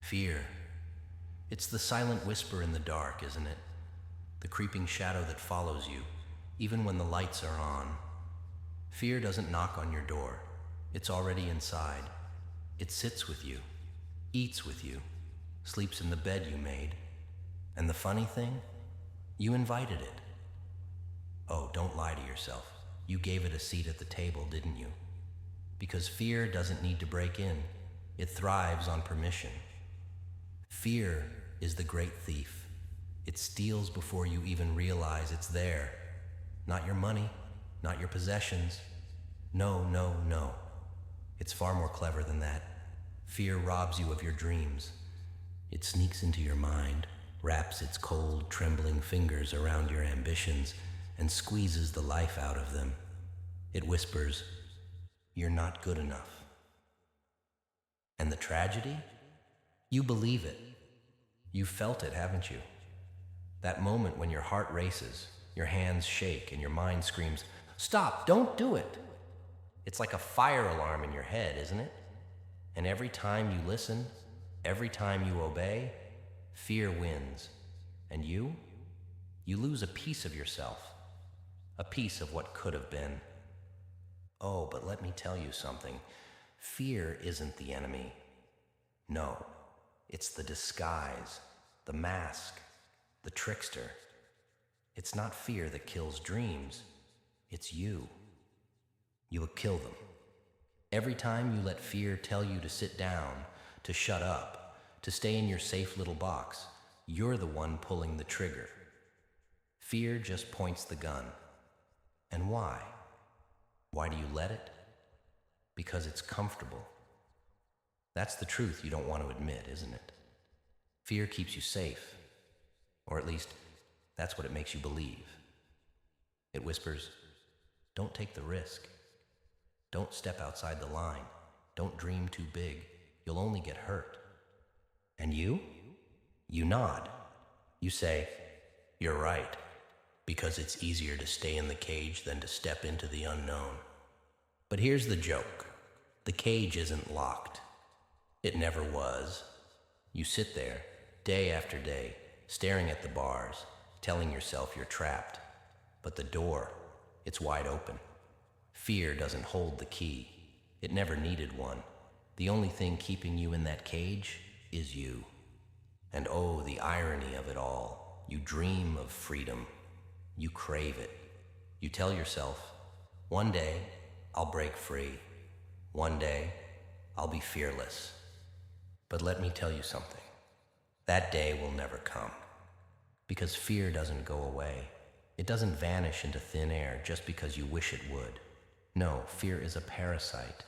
Fear. It's the silent whisper in the dark, isn't it? The creeping shadow that follows you, even when the lights are on. Fear doesn't knock on your door. It's already inside. It sits with you, eats with you, sleeps in the bed you made. And the funny thing? You invited it. Oh, don't lie to yourself. You gave it a seat at the table, didn't you? Because fear doesn't need to break in. It thrives on permission. Fear is the great thief. It steals before you even realize it's there. Not your money, not your possessions. No, no, no. It's far more clever than that. Fear robs you of your dreams. It sneaks into your mind, wraps its cold, trembling fingers around your ambitions, and squeezes the life out of them. It whispers, "You're not good enough." And the tragedy? You believe it. You've felt it, haven't you? That moment when your heart races, your hands shake, and your mind screams, "Stop, don't do it!" It's like a fire alarm in your head, isn't it? And every time you listen, every time you obey, fear wins. And you lose a piece of yourself, a piece of what could have been. Oh, but let me tell you something. Fear isn't the enemy. No, it's the disguise, the mask, the trickster. It's not fear that kills dreams. It's you. You'll kill them. Every time you let fear tell you to sit down, to shut up, to stay in your safe little box, you're the one pulling the trigger. Fear just points the gun. And why? Why do you let it? Because it's comfortable. That's the truth you don't want to admit, isn't it? Fear keeps you safe. Or at least, that's what it makes you believe. It whispers, "Don't take the risk. Don't step outside the line. Don't dream too big. You'll only get hurt." And you? You nod. You say, "You're right, because it's easier to stay in the cage than to step into the unknown." But here's the joke. The cage isn't locked. It never was. You sit there, day after day, staring at the bars, telling yourself you're trapped. But the door, it's wide open. Fear doesn't hold the key. It never needed one. The only thing keeping you in that cage is you. And oh, the irony of it all. You dream of freedom. You crave it. You tell yourself, "One day, I'll break free. One day, I'll be fearless." But let me tell you something. That day will never come. Because fear doesn't go away. It doesn't vanish into thin air just because you wish it would. No, fear is a parasite.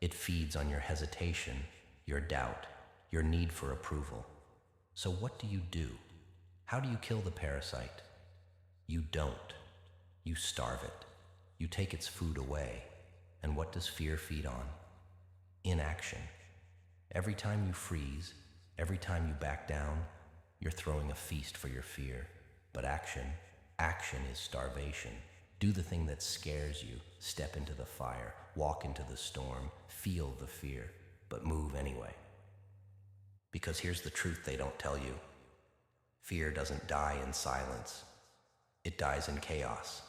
It feeds on your hesitation, your doubt, your need for approval. So what do? How do you kill the parasite? You don't. You starve it. You take its food away. And what does fear feed on? Inaction. Every time you freeze, every time you back down, you're throwing a feast for your fear. But action is starvation. Do the thing that scares you. Step into the fire. Walk into the storm. Feel the fear. But move anyway. Because here's the truth they don't tell you. Fear doesn't die in silence. It dies in chaos,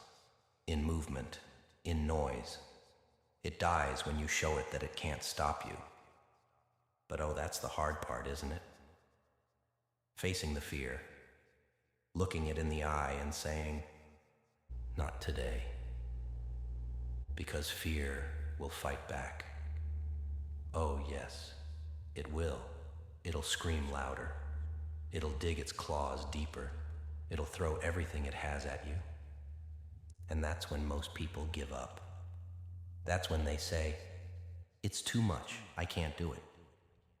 in movement, in noise. It dies when you show it that it can't stop you. But oh, that's the hard part, isn't it? Facing the fear, looking it in the eye and saying, "Not today." Because fear will fight back. Oh yes, it will. It'll scream louder. It'll dig its claws deeper. It'll throw everything it has at you. And that's when most people give up. That's when they say, "It's too much, I can't do it."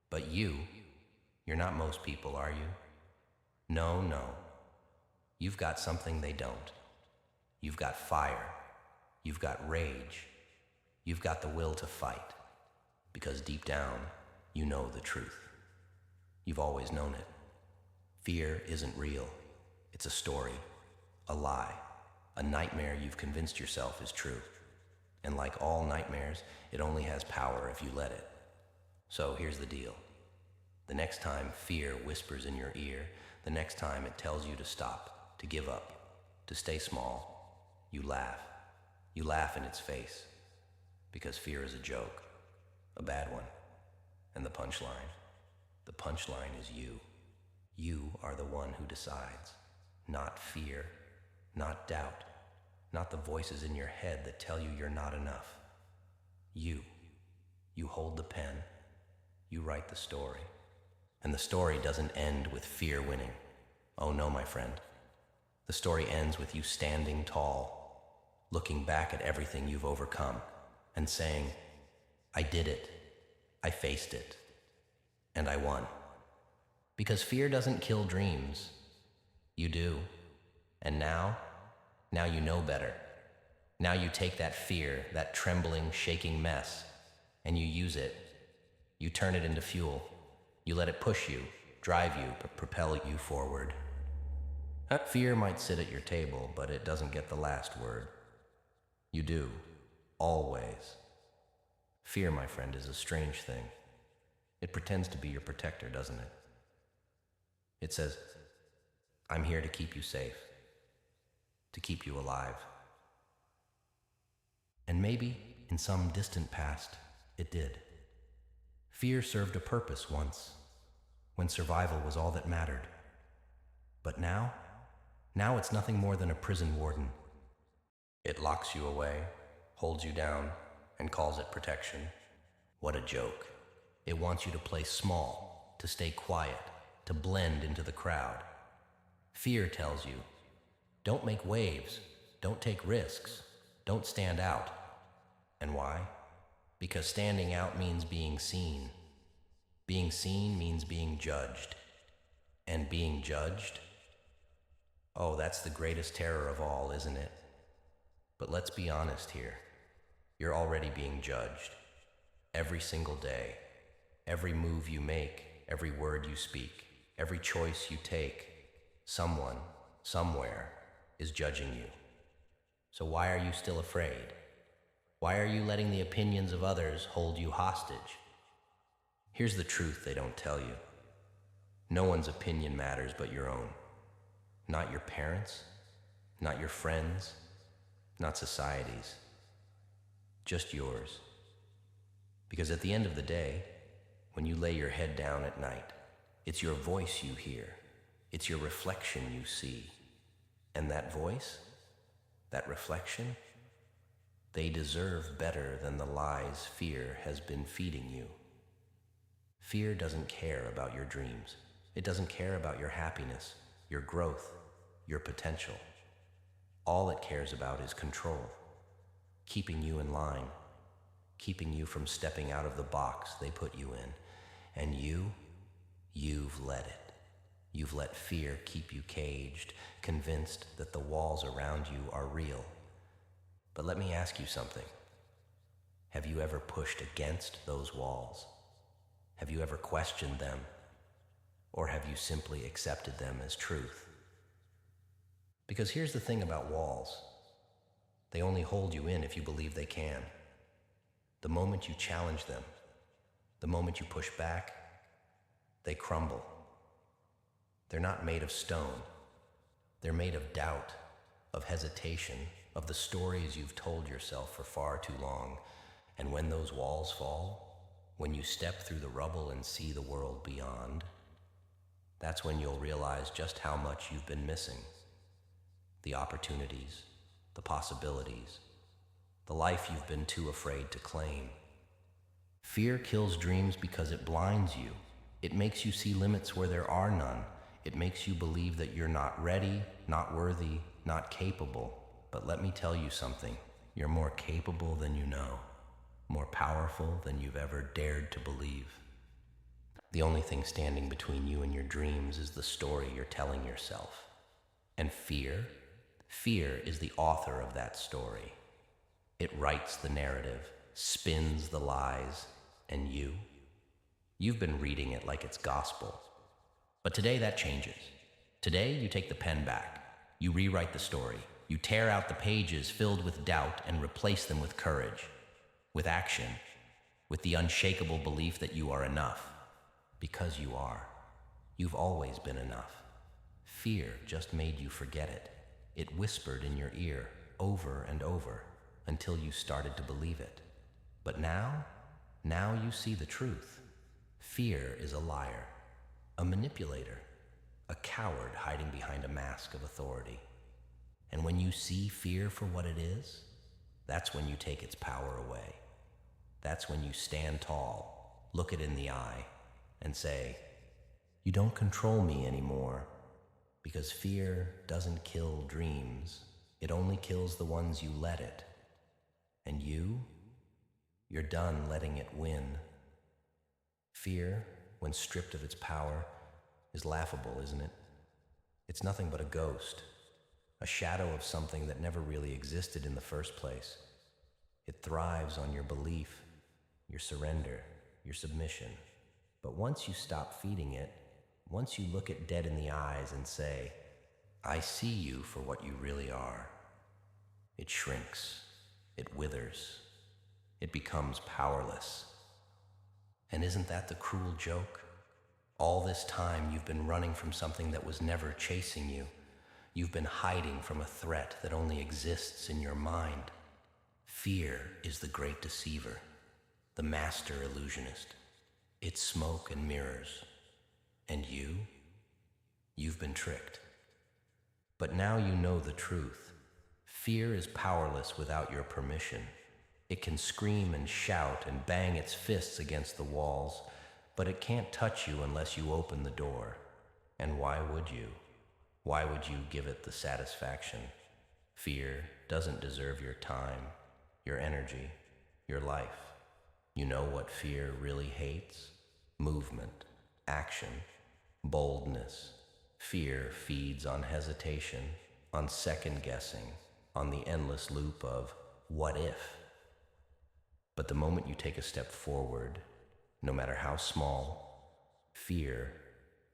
But you're not most people, are you? No. You've got something they don't. You've got fire. You've got rage. You've got the will to fight. Because deep down, you know the truth. You've always known it. Fear isn't real. It's a story, a lie, a nightmare you've convinced yourself is true. And like all nightmares, it only has power if you let it. So here's the deal. The next time fear whispers in your ear, the next time it tells you to stop, to give up, to stay small, you laugh. You laugh in its face, because fear is a joke, a bad one. And the punchline is you. You are the one who decides, not fear, not doubt, not the voices in your head that tell you you're not enough. You hold the pen, you write the story. And the story doesn't end with fear winning. Oh no, my friend. The story ends with you standing tall, looking back at everything you've overcome, and saying, I did it, I faced it, and I won. Because fear doesn't kill dreams. You do. And now you know better. Now you take that fear, that trembling, shaking mess, and you use it. You turn it into fuel. You let it push you, drive you, propel you forward. Fear might sit at your table, but it doesn't get the last word. You do. Always. Fear, my friend, is a strange thing. It pretends to be your protector, doesn't it? It says, I'm here to keep you safe, to keep you alive. And maybe, in some distant past, it did. Fear served a purpose once, when survival was all that mattered. But now it's nothing more than a prison warden. It locks you away, holds you down, and calls it protection. What a joke. It wants you to play small, to stay quiet, to blend into the crowd. Fear tells you, don't make waves, don't take risks, don't stand out. And why? Because standing out means being seen. Being seen means being judged. And being judged? Oh, that's the greatest terror of all, isn't it? But let's be honest here. You're already being judged. Every single day. Every move you make, every word you speak, every choice you take, someone, somewhere, is judging you. So why are you still afraid? Why are you letting the opinions of others hold you hostage? Here's the truth they don't tell you. No one's opinion matters but your own. Not your parents, not your friends, not society's. Just yours. Because at the end of the day, when you lay your head down at night, it's your voice you hear. It's your reflection you see. And that voice, that reflection, they deserve better than the lies fear has been feeding you. Fear doesn't care about your dreams. It doesn't care about your happiness, your growth, your potential. All it cares about is control, keeping you in line, keeping you from stepping out of the box they put you in. And you've let it. You've let fear keep you caged, convinced that the walls around you are real. But let me ask you something. Have you ever pushed against those walls? Have you ever questioned them? Or have you simply accepted them as truth? Because here's the thing about walls. They only hold you in if you believe they can. The moment you challenge them, the moment you push back, they crumble. They're not made of stone. They're made of doubt, of hesitation, of the stories you've told yourself for far too long. And when those walls fall, when you step through the rubble and see the world beyond, that's when you'll realize just how much you've been missing. The opportunities, the possibilities, the life you've been too afraid to claim. Fear kills dreams because it blinds you. It makes you see limits where there are none. It makes you believe that you're not ready, not worthy, not capable. But let me tell you something. You're more capable than you know, more powerful than you've ever dared to believe. The only thing standing between you and your dreams is the story you're telling yourself. And fear is the author of that story. It writes the narrative, spins the lies, and you've been reading it like it's gospel. But today that changes. Today you take the pen back. You rewrite the story. You tear out the pages filled with doubt and replace them with courage, with action, with the unshakable belief that you are enough. Because you are. You've always been enough. Fear just made you forget it. It whispered in your ear over and over until you started to believe it. But now you see the truth. Fear is a liar, a manipulator, a coward hiding behind a mask of authority. And when you see fear for what it is, that's when you take its power away. That's when you stand tall, look it in the eye, and say, "You don't control me anymore." Because fear doesn't kill dreams. It only kills the ones you let it. And you're done letting it win. Fear, when stripped of its power, is laughable, isn't it? It's nothing but a ghost, a shadow of something that never really existed in the first place. It thrives on your belief, your surrender, your submission. But once you stop feeding it, once you look it dead in the eyes and say, "I see you for what you really are," it shrinks, it withers, it becomes powerless. And isn't that the cruel joke? All this time you've been running from something that was never chasing you. You've been hiding from a threat that only exists in your mind. Fear is the great deceiver, the master illusionist. It's smoke and mirrors. And you've been tricked. But now you know the truth. Fear is powerless without your permission. It can scream and shout and bang its fists against the walls, but it can't touch you unless you open the door. And why would you? Why would you give it the satisfaction? Fear doesn't deserve your time, your energy, your life. You know what fear really hates? Movement, action, boldness. Fear feeds on hesitation, on second guessing, on the endless loop of what if. But the moment you take a step forward, no matter how small, fear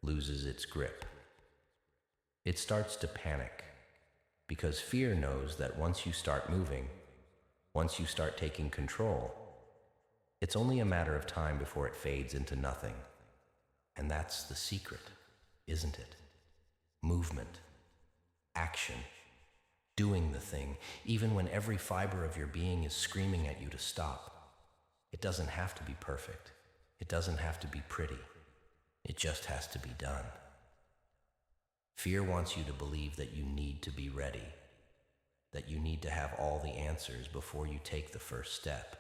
loses its grip. It starts to panic, because fear knows that once you start moving, once you start taking control, it's only a matter of time before it fades into nothing. And that's the secret, isn't it? Movement, action, doing the thing, even when every fiber of your being is screaming at you to stop. It doesn't have to be perfect. It doesn't have to be pretty. It just has to be done. Fear wants you to believe that you need to be ready, that you need to have all the answers before you take the first step.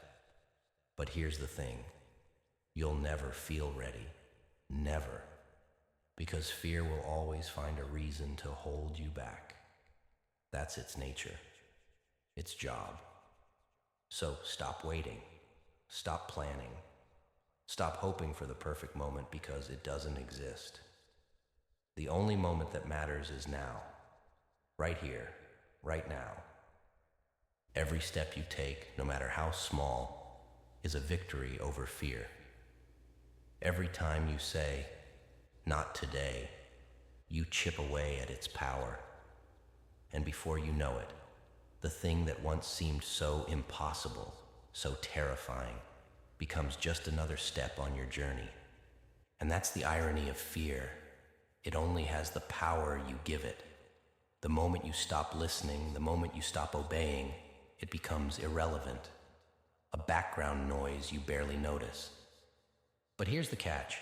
But here's the thing, you'll never feel ready, never, because fear will always find a reason to hold you back. That's its nature, its job. So stop waiting, stop planning, stop hoping for the perfect moment because it doesn't exist. The only moment that matters is now, right here, right now. Every step you take, no matter how small, is a victory over fear. Every time you say, "Not today," you chip away at its power. And before you know it, the thing that once seemed so impossible, so terrifying, becomes just another step on your journey. And that's the irony of fear. It only has the power you give it. The moment you stop listening, the moment you stop obeying, it becomes irrelevant, a background noise you barely notice. But here's the catch.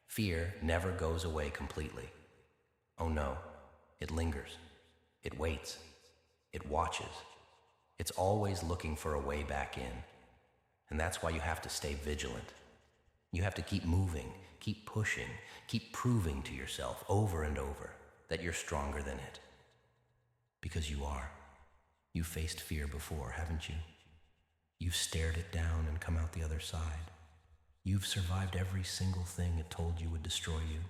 Fear never goes away completely. Oh no, it lingers. It waits. It watches. It's always looking for a way back in. And that's why you have to stay vigilant. You have to keep moving, keep pushing, keep proving to yourself over and over that you're stronger than it. Because you are. You've faced fear before, haven't you? You've stared it down and come out the other side. You've survived every single thing it told you would destroy you.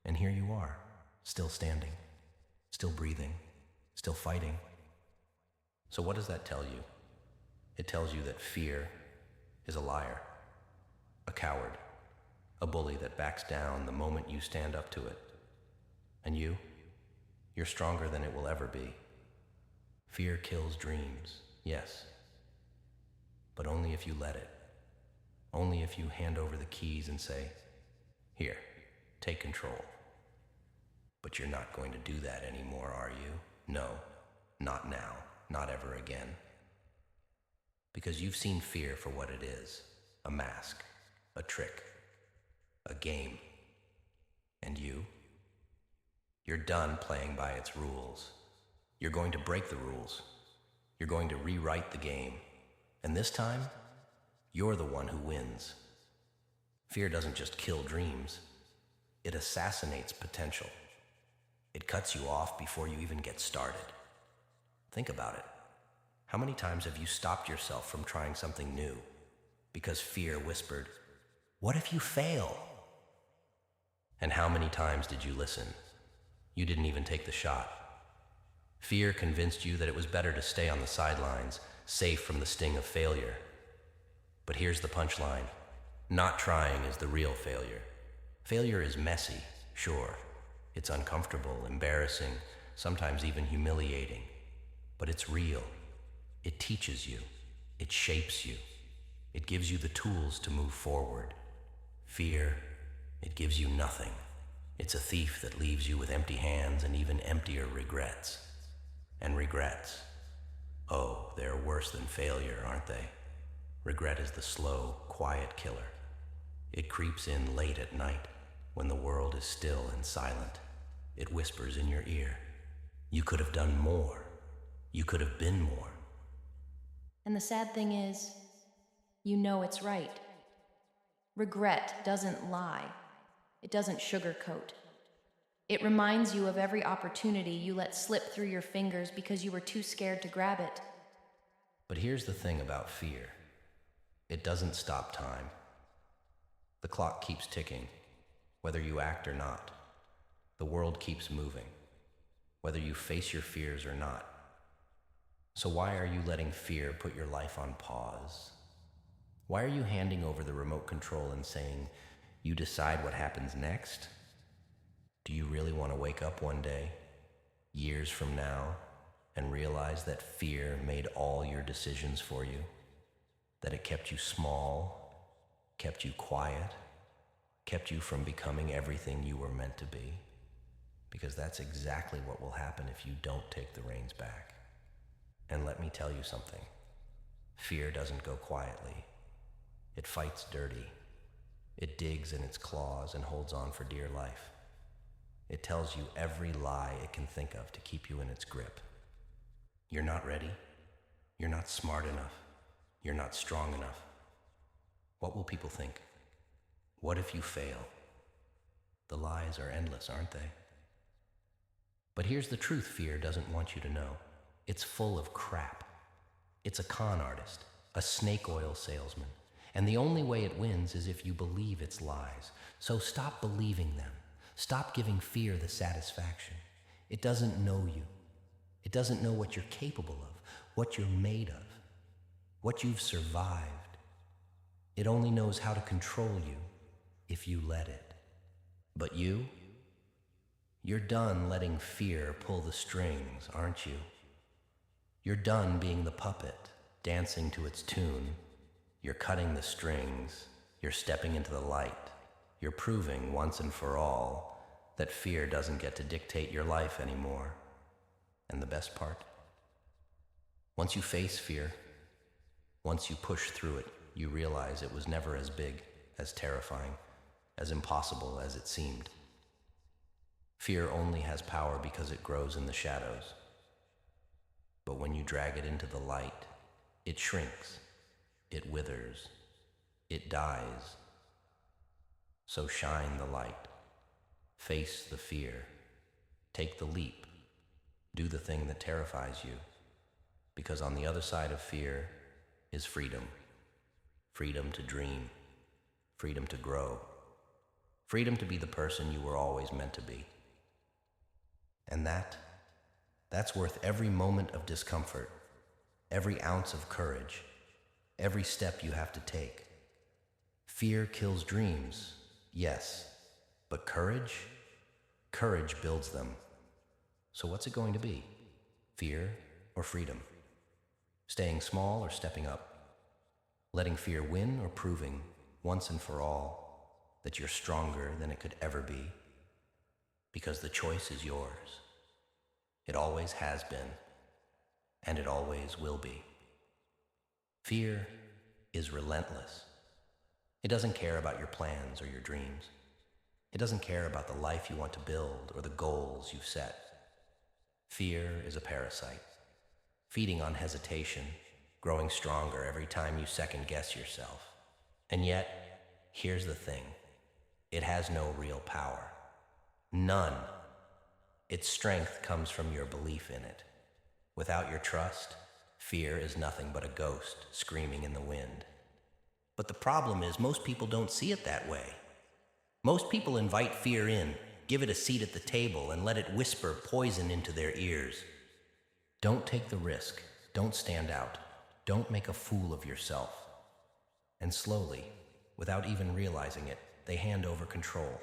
And here you are, still standing, still breathing, still fighting. So what does that tell you? It tells you that fear is a liar, a coward, a bully that backs down the moment you stand up to it. And you're stronger than it will ever be. Fear kills dreams, yes, but only if you let it. Only if you hand over the keys and say, Here, take control. But you're not going to do that anymore, are you? No, not now, not ever again. Because you've seen fear for what it is, a mask, a trick, a game. And you're done playing by its rules. You're going to break the rules. You're going to rewrite the game. And this time, you're the one who wins. Fear doesn't just kill dreams. It assassinates potential. It cuts you off before you even get started. Think about it. How many times have you stopped yourself from trying something new because fear whispered, "What if you fail?" And how many times did you listen? You didn't even take the shot. Fear convinced you that it was better to stay on the sidelines, safe from the sting of failure. But here's the punchline. Not trying is the real failure. Failure is messy, sure. It's uncomfortable, embarrassing, sometimes even humiliating. But it's real. It teaches you. It shapes you. It gives you the tools to move forward. Fear, it gives you nothing. It's a thief that leaves you with empty hands and even emptier regrets. And regrets, oh, they're worse than failure, aren't they? Regret is the slow, quiet killer. It creeps in late at night when the world is still and silent. It whispers in your ear, "You could have done more. You could have been more." And the sad thing is, you know it's right. Regret doesn't lie. It doesn't sugarcoat. It reminds you of every opportunity you let slip through your fingers because you were too scared to grab it. But here's the thing about fear. It doesn't stop time. The clock keeps ticking, whether you act or not. The world keeps moving, whether you face your fears or not. So why are you letting fear put your life on pause? Why are you handing over the remote control and saying, "You decide what happens next"? Do you really want to wake up one day, years from now, and realize that fear made all your decisions for you? That it kept you small, kept you quiet, kept you from becoming everything you were meant to be? Because that's exactly what will happen if you don't take the reins back. And let me tell you something. Fear doesn't go quietly. It fights dirty. It digs in its claws and holds on for dear life. It tells you every lie it can think of to keep you in its grip. You're not ready. You're not smart enough. You're not strong enough. What will people think? What if you fail? The lies are endless, aren't they? But here's the truth fear doesn't want you to know. It's full of crap. It's a con artist, a snake oil salesman. And the only way it wins is if you believe its lies. So stop believing them. Stop giving fear the satisfaction. It doesn't know you. It doesn't know what you're capable of, what you're made of, what you've survived. It only knows how to control you if you let it. But you're done letting fear pull the strings, aren't you? You're done being the puppet, dancing to its tune. You're cutting the strings. You're stepping into the light. You're proving once and for all that fear doesn't get to dictate your life anymore. And the best part? Once you face fear, once you push through it, you realize it was never as big, as terrifying, as impossible as it seemed. Fear only has power because it grows in the shadows. But when you drag it into the light, it shrinks, it withers, it dies. So shine the light, face the fear, take the leap, do the thing that terrifies you, because on the other side of fear is freedom. Freedom to dream, freedom to grow, freedom to be the person you were always meant to be. And that's worth every moment of discomfort, every ounce of courage, every step you have to take. Fear kills dreams, yes, but courage builds them. So what's it going to be? Fear or freedom? Staying small or stepping up? Letting fear win or proving, once and for all, that you're stronger than it could ever be, because the choice is yours. It always has been, and it always will be. Fear is relentless. It doesn't care about your plans or your dreams. It doesn't care about the life you want to build or the goals you've set. Fear is a parasite, feeding on hesitation, growing stronger every time you second-guess yourself. And yet, here's the thing. It has no real power. None. Its strength comes from your belief in it. Without your trust, fear is nothing but a ghost screaming in the wind. But the problem is most people don't see it that way. Most people invite fear in, give it a seat at the table, and let it whisper poison into their ears. Don't take the risk. Don't stand out. Don't make a fool of yourself. And slowly, without even realizing it, they hand over control.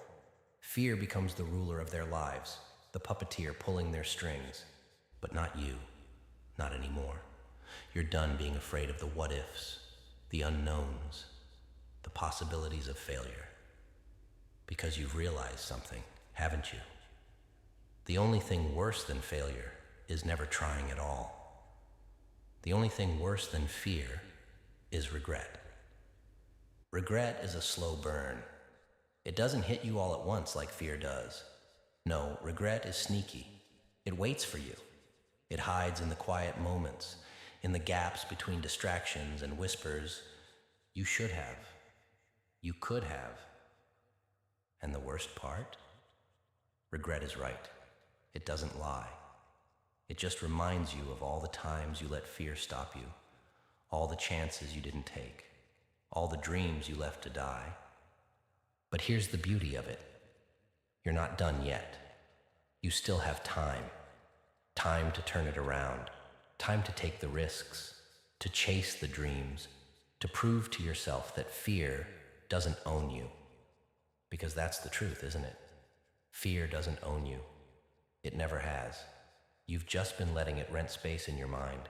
Fear becomes the ruler of their lives, the puppeteer pulling their strings. But not you. Not anymore. You're done being afraid of the what-ifs, the unknowns, the possibilities of failure. Because you've realized something, haven't you? The only thing worse than failure is never trying at all. The only thing worse than fear is regret. Regret is a slow burn. It doesn't hit you all at once like fear does. No, regret is sneaky. It waits for you. It hides in the quiet moments, in the gaps between distractions and whispers, you should have, you could have. And the worst part? Regret is right. It doesn't lie. It just reminds you of all the times you let fear stop you, all the chances you didn't take, all the dreams you left to die. But here's the beauty of it. You're not done yet. You still have time. Time to turn it around. Time to take the risks, to chase the dreams, to prove to yourself that fear doesn't own you. Because that's the truth, isn't it? Fear doesn't own you. It never has. You've just been letting it rent space in your mind.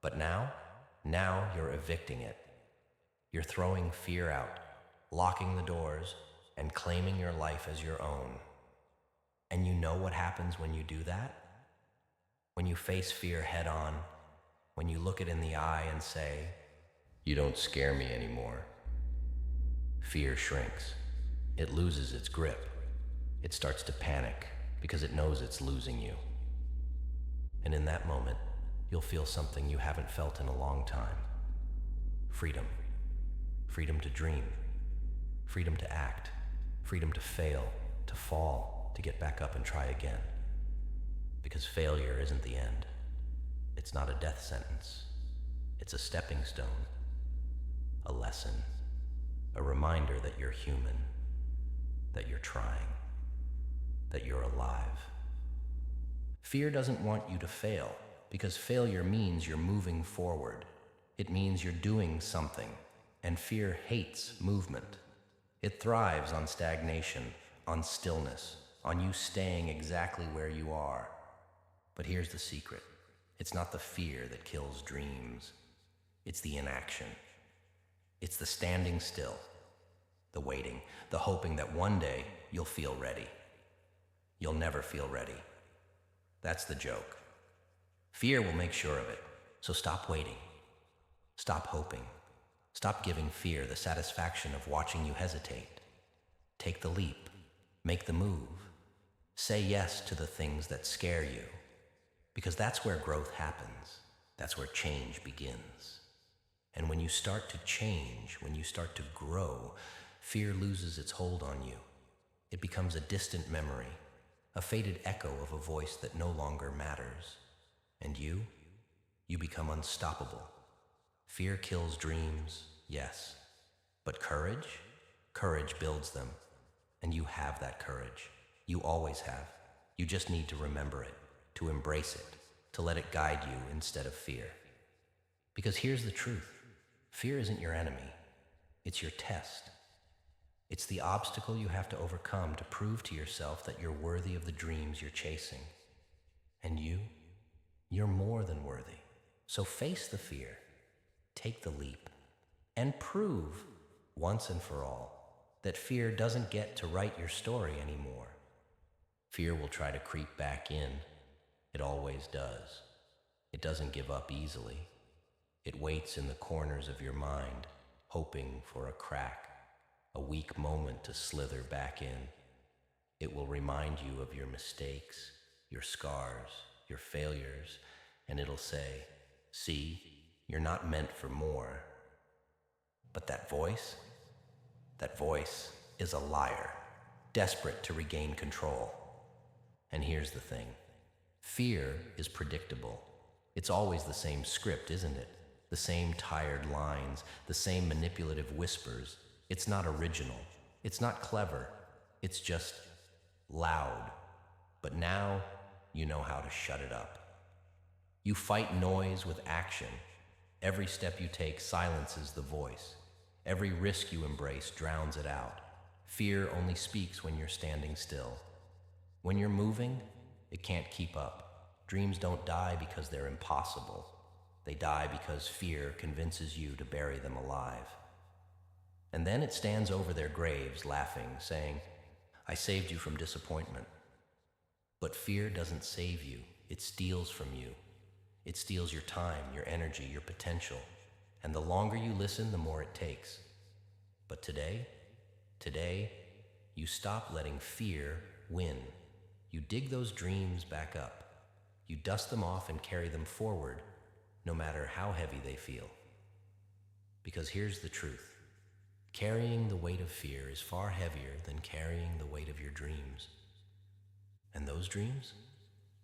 But now you're evicting it. You're throwing fear out, locking the doors, and claiming your life as your own. And you know what happens when you do that? When you face fear head on, when you look it in the eye and say, "You don't scare me anymore." Fear shrinks. It loses its grip. It starts to panic because it knows it's losing you. And in that moment, you'll feel something you haven't felt in a long time. Freedom. Freedom to dream. Freedom to act. Freedom to fail, to fall, to get back up and try again. Because failure isn't the end. It's not a death sentence. It's a stepping stone, a lesson, a reminder that you're human, that you're trying, that you're alive. Fear doesn't want you to fail, because failure means you're moving forward. It means you're doing something, and fear hates movement. It thrives on stagnation, on stillness, on you staying exactly where you are. But here's the secret. It's not the fear that kills dreams. It's the inaction. It's the standing still, the waiting, the hoping that one day you'll feel ready. You'll never feel ready. That's the joke. Fear will make sure of it. So stop waiting. Stop hoping. Stop giving fear the satisfaction of watching you hesitate. Take the leap. Make the move. Say yes to the things that scare you. Because that's where growth happens. That's where change begins. And when you start to change, when you start to grow, fear loses its hold on you. It becomes a distant memory, a faded echo of a voice that no longer matters. And you become unstoppable. Fear kills dreams, yes. But courage builds them. And you have that courage. You always have. You just need to remember it, to embrace it, to let it guide you instead of fear. Because here's the truth. Fear isn't your enemy. It's your test. It's the obstacle you have to overcome to prove to yourself that you're worthy of the dreams you're chasing. And you're more than worthy. So face the fear, take the leap, and prove once and for all that fear doesn't get to write your story anymore. Fear will try to creep back in. It always does. It doesn't give up easily. It waits in the corners of your mind, hoping for a crack, a weak moment to slither back in. It will remind you of your mistakes, your scars, your failures, and it'll say, "See, you're not meant for more." But that voice is a liar, desperate to regain control. And here's the thing. Fear is predictable. It's always the same script, isn't it? The same tired lines, the same manipulative whispers. It's not original. It's not clever. It's just loud. But now you know how to shut it up. You fight noise with action. Every step you take silences the voice. Every risk you embrace drowns it out. Fear only speaks when you're standing still. When you're moving, it can't keep up. Dreams don't die because they're impossible. They die because fear convinces you to bury them alive. And then it stands over their graves laughing, saying, "I saved you from disappointment." But fear doesn't save you. It steals from you. It steals your time, your energy, your potential. And the longer you listen, the more it takes. But today, you stop letting fear win. You dig those dreams back up. You dust them off and carry them forward, no matter how heavy they feel. Because here's the truth. Carrying the weight of fear is far heavier than carrying the weight of your dreams. And those dreams,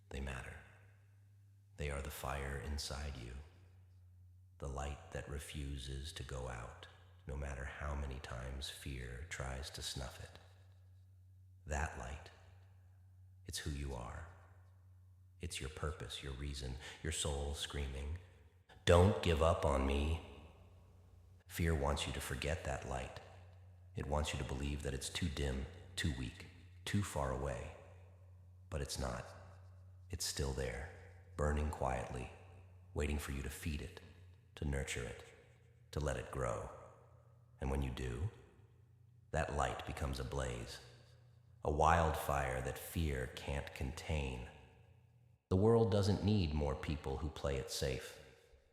they matter. They are the fire inside you, the light that refuses to go out, no matter how many times fear tries to snuff it. That light, it's who you are. It's your purpose, your reason, your soul screaming, "Don't give up on me." Fear wants you to forget that light. It wants you to believe that it's too dim, too weak, too far away. But it's not. It's still there, burning quietly, waiting for you to feed it, to nurture it, to let it grow. And when you do, that light becomes a blaze, a wildfire that fear can't contain. The world doesn't need more people who play it safe.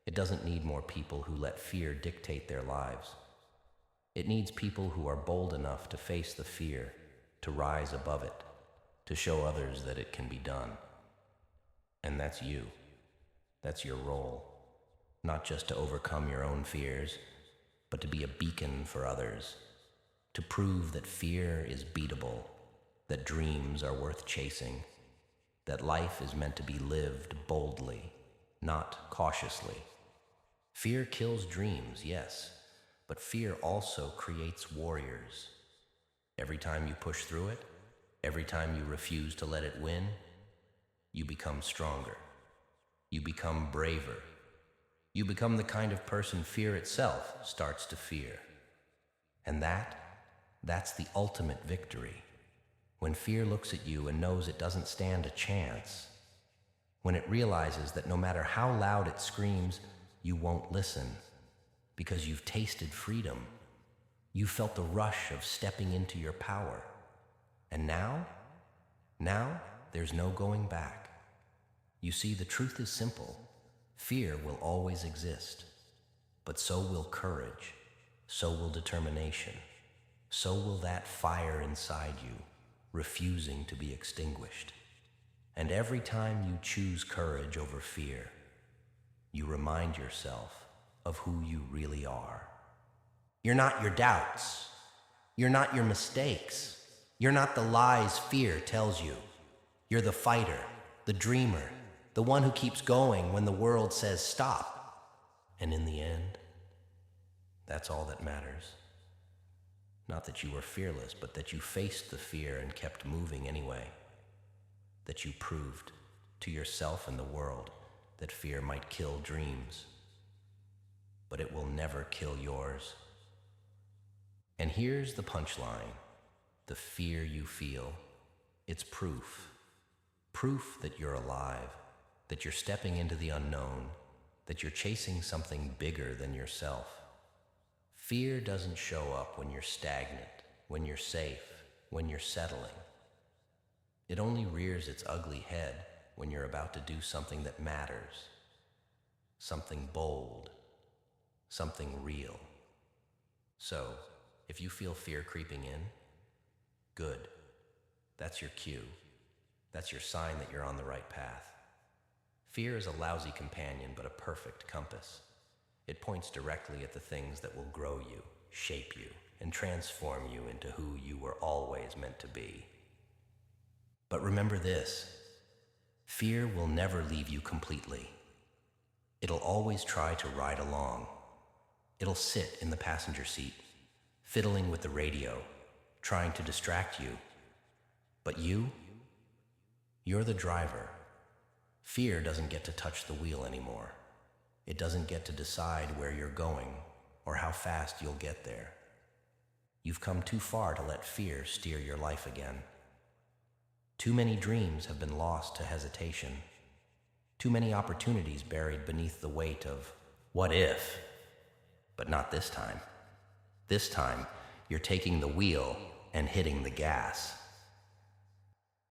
It doesn't need more people who let fear dictate their lives. It needs people who are bold enough to face the fear, to rise above it, to show others that it can be done. And that's you. That's your role. Not just to overcome your own fears, but to be a beacon for others. To prove that fear is beatable, that dreams are worth chasing, that life is meant to be lived boldly, not cautiously. Fear kills dreams, yes, but fear also creates warriors. Every time you push through it, every time you refuse to let it win, you become stronger. You become braver. You become the kind of person fear itself starts to fear. And that's the ultimate victory. When fear looks at you and knows it doesn't stand a chance. When it realizes that no matter how loud it screams, you won't listen. Because you've tasted freedom. You felt the rush of stepping into your power. And now there's no going back. You see, the truth is simple. Fear will always exist. But so will courage. So will determination. So will that fire inside you, refusing to be extinguished. And every time you choose courage over fear, you remind yourself of who you really are. You're not your doubts. You're not your mistakes. You're not the lies fear tells you. You're the fighter, the dreamer, the one who keeps going when the world says stop. And in the end, that's all that matters. Not that you were fearless, but that you faced the fear and kept moving anyway. That you proved to yourself and the world that fear might kill dreams, but it will never kill yours. And here's the punchline. The fear you feel, it's proof. Proof that you're alive, that you're stepping into the unknown, that you're chasing something bigger than yourself. Fear doesn't show up when you're stagnant. when you're safe, when you're settling. It only rears its ugly head when you're about to do something that matters, something bold, something real. So, if you feel fear creeping in, good. That's your cue. That's your sign that you're on the right path. Fear is a lousy companion, but a perfect compass. It points directly at the things that will grow you, shape you, and transform you into who you were always meant to be. But remember this, fear will never leave you completely. It'll always try to ride along. It'll sit in the passenger seat, fiddling with the radio, trying to distract you. But you're the driver. Fear doesn't get to touch the wheel anymore. It doesn't get to decide where you're going or how fast you'll get there. You've come too far to let fear steer your life again. Too many dreams have been lost to hesitation. Too many opportunities buried beneath the weight of what if? But not this time. This time, you're taking the wheel and hitting the gas.